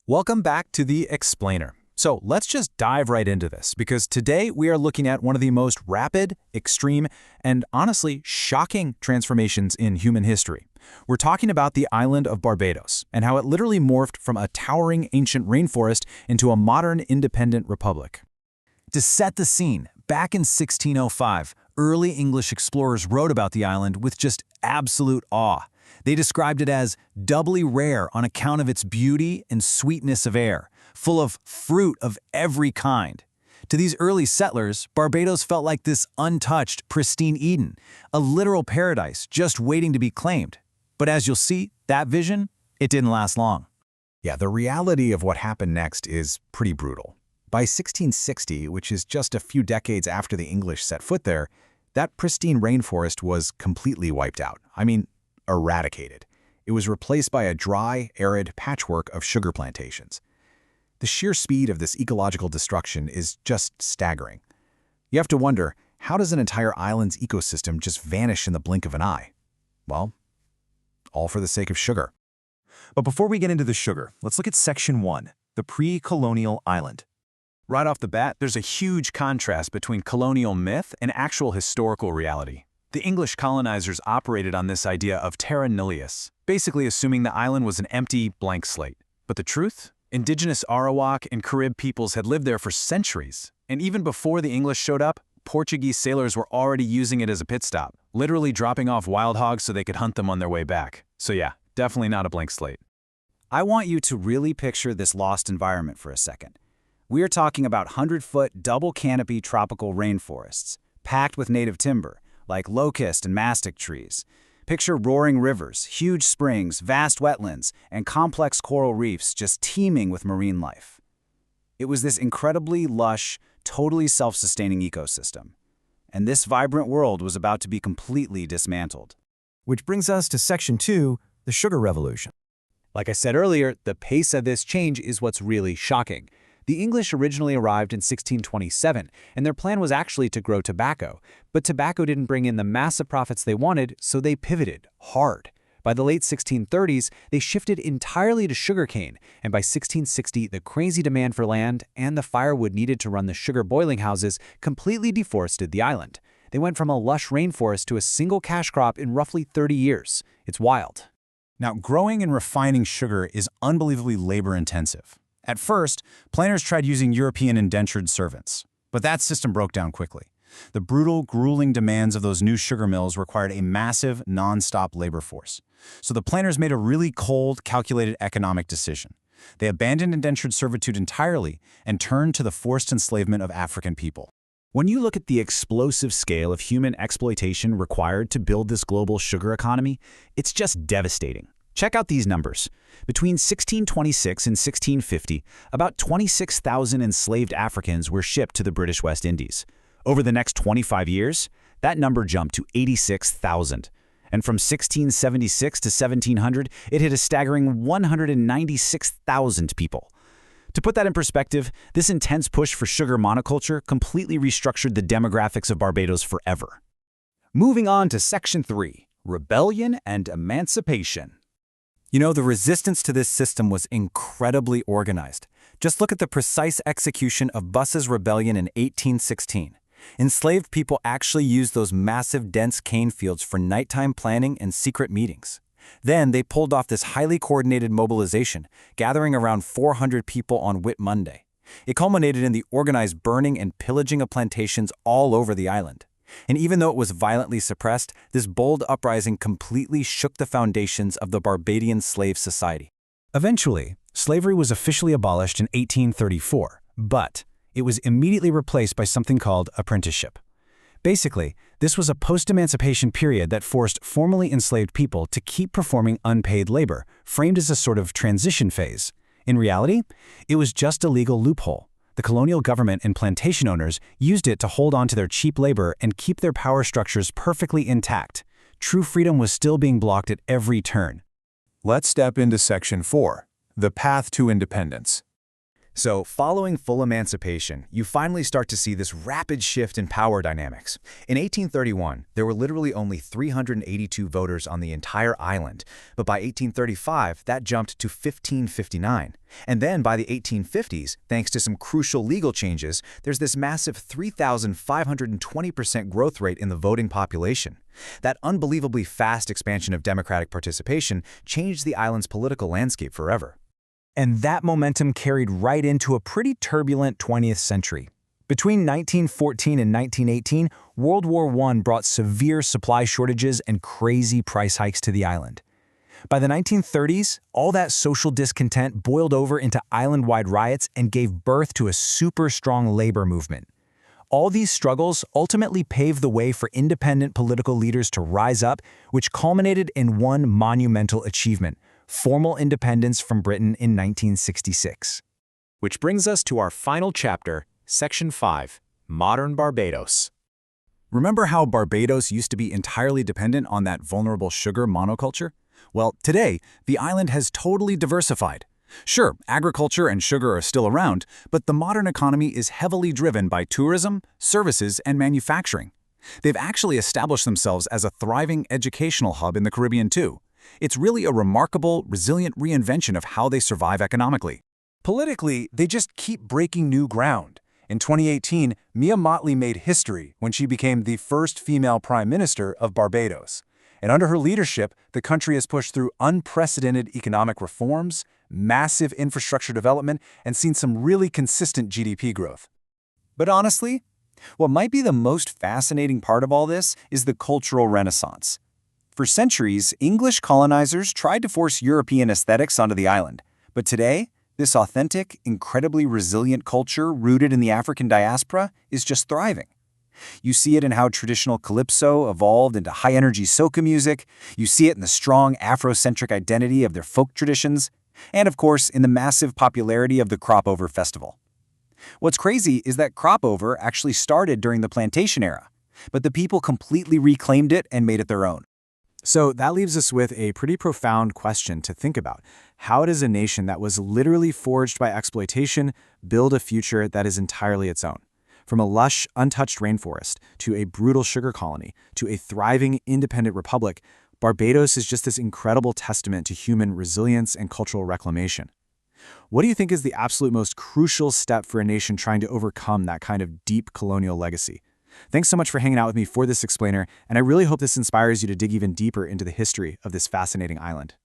Welcome back to The Explainer. So let's just dive right into this, because today we are looking at one of the most rapid, extreme, and honestly shocking transformations in human history. We're talking about the island of Barbados and how it literally morphed from a towering ancient rainforest into a modern independent republic. To set the scene, back in 1605, early English explorers wrote about the island with just absolute awe. They described it as doubly rare on account of its beauty and sweetness of air, full of fruit of every kind. To these early settlers, Barbados felt like this untouched, pristine Eden, a literal paradise just waiting to be claimed. But as you'll see, that vision, it didn't last long. Yeah, the reality of what happened next is pretty brutal. By 1660, which is just a few decades after the English set foot there, that pristine rainforest was completely wiped out. Eradicated. It was replaced by a dry, arid patchwork of sugar plantations. The sheer speed of this ecological destruction is just staggering. You have to wonder, how does an entire island's ecosystem just vanish in the blink of an eye? Well, all for the sake of sugar. But before we get into the sugar, let's look at Section 1, the pre-colonial island. Right off the bat, there's a huge contrast between colonial myth and actual historical reality. The English colonizers operated on this idea of terra nullius, basically assuming the island was an empty, blank slate. But the truth? Indigenous Arawak and Carib peoples had lived there for centuries, and even before the English showed up, Portuguese sailors were already using it as a pit stop, literally dropping off wild hogs so they could hunt them on their way back. So yeah, definitely not a blank slate. I want you to really picture this lost environment for a second. We are talking about 100-foot double canopy tropical rainforests, packed with native timber, like locust and mastic trees. Picture roaring rivers, huge springs, vast wetlands, and complex coral reefs just teeming with marine life. It was this incredibly lush, totally self-sustaining ecosystem. And this vibrant world was about to be completely dismantled. Which brings us to Section 2, the sugar revolution. Like I said earlier, the pace of this change is what's really shocking. The English originally arrived in 1627, and their plan was actually to grow tobacco. But tobacco didn't bring in the massive profits they wanted, so they pivoted hard. By the late 1630s, they shifted entirely to sugarcane, and by 1660, the crazy demand for land and the firewood needed to run the sugar boiling houses completely deforested the island. They went from a lush rainforest to a single cash crop in roughly 30 years. It's wild. Now, growing and refining sugar is unbelievably labor-intensive. At first, planters tried using European indentured servants, but that system broke down quickly. The brutal, grueling demands of those new sugar mills required a massive, non-stop labor force. So the planters made a really cold, calculated economic decision. They abandoned indentured servitude entirely and turned to the forced enslavement of African people. When you look at the explosive scale of human exploitation required to build this global sugar economy, it's just devastating. Check out these numbers. Between 1626 and 1650, about 26,000 enslaved Africans were shipped to the British West Indies. Over the next 25 years, that number jumped to 86,000. And from 1676 to 1700, it hit a staggering 196,000 people. To put that in perspective, this intense push for sugar monoculture completely restructured the demographics of Barbados forever. Moving on to Section 3, Rebellion and Emancipation. You know, the resistance to this system was incredibly organized. Just look at the precise execution of Buss's rebellion in 1816. Enslaved people actually used those massive, dense cane fields for nighttime planning and secret meetings. Then they pulled off this highly coordinated mobilization, gathering around 400 people on Whit Monday. It culminated in the organized burning and pillaging of plantations all over the island. And even though it was violently suppressed, this bold uprising completely shook the foundations of the Barbadian slave society. Eventually, slavery was officially abolished in 1834, but it was immediately replaced by something called apprenticeship. Basically, this was a post-emancipation period that forced formerly enslaved people to keep performing unpaid labor, framed as a sort of transition phase. In reality, it was just a legal loophole. The colonial government and plantation owners used it to hold on to their cheap labor and keep their power structures perfectly intact. True freedom was still being blocked at every turn. Let's step into Section 4, the path to independence. So, following full emancipation, you finally start to see this rapid shift in power dynamics. In 1831, there were literally only 382 voters on the entire island, but by 1835, that jumped to 1559. And then by the 1850s, thanks to some crucial legal changes, there's this massive 3,520% growth rate in the voting population. That unbelievably fast expansion of democratic participation changed the island's political landscape forever. And that momentum carried right into a pretty turbulent 20th century. Between 1914 and 1918, World War I brought severe supply shortages and crazy price hikes to the island. By the 1930s, all that social discontent boiled over into island-wide riots and gave birth to a super strong labor movement. All these struggles ultimately paved the way for independent political leaders to rise up, which culminated in one monumental achievement: formal independence from Britain in 1966. Which brings us to our final chapter, Section 5, Modern Barbados. Remember how Barbados used to be entirely dependent on that vulnerable sugar monoculture? Well, today, the island has totally diversified. Sure, agriculture and sugar are still around, but the modern economy is heavily driven by tourism, services, and manufacturing. They've actually established themselves as a thriving educational hub in the Caribbean too. It's really a remarkable, resilient reinvention of how they survive economically. Politically, they just keep breaking new ground. In 2018, Mia Mottley made history when she became the first female prime minister of Barbados. And under her leadership, the country has pushed through unprecedented economic reforms, massive infrastructure development, and seen some really consistent GDP growth. But honestly, what might be the most fascinating part of all this is the cultural renaissance. For centuries, English colonizers tried to force European aesthetics onto the island. But today, this authentic, incredibly resilient culture rooted in the African diaspora is just thriving. You see it in how traditional calypso evolved into high-energy soca music. You see it in the strong Afrocentric identity of their folk traditions. And of course, in the massive popularity of the Crop Over Festival. What's crazy is that Crop Over actually started during the plantation era, but the people completely reclaimed it and made it their own. So that leaves us with a pretty profound question to think about. How does a nation that was literally forged by exploitation build a future that is entirely its own? From a lush, untouched rainforest, to a brutal sugar colony, to a thriving, independent republic, Barbados is just this incredible testament to human resilience and cultural reclamation. What do you think is the absolute most crucial step for a nation trying to overcome that kind of deep colonial legacy? Thanks so much for hanging out with me for this explainer, and I really hope this inspires you to dig even deeper into the history of this fascinating island.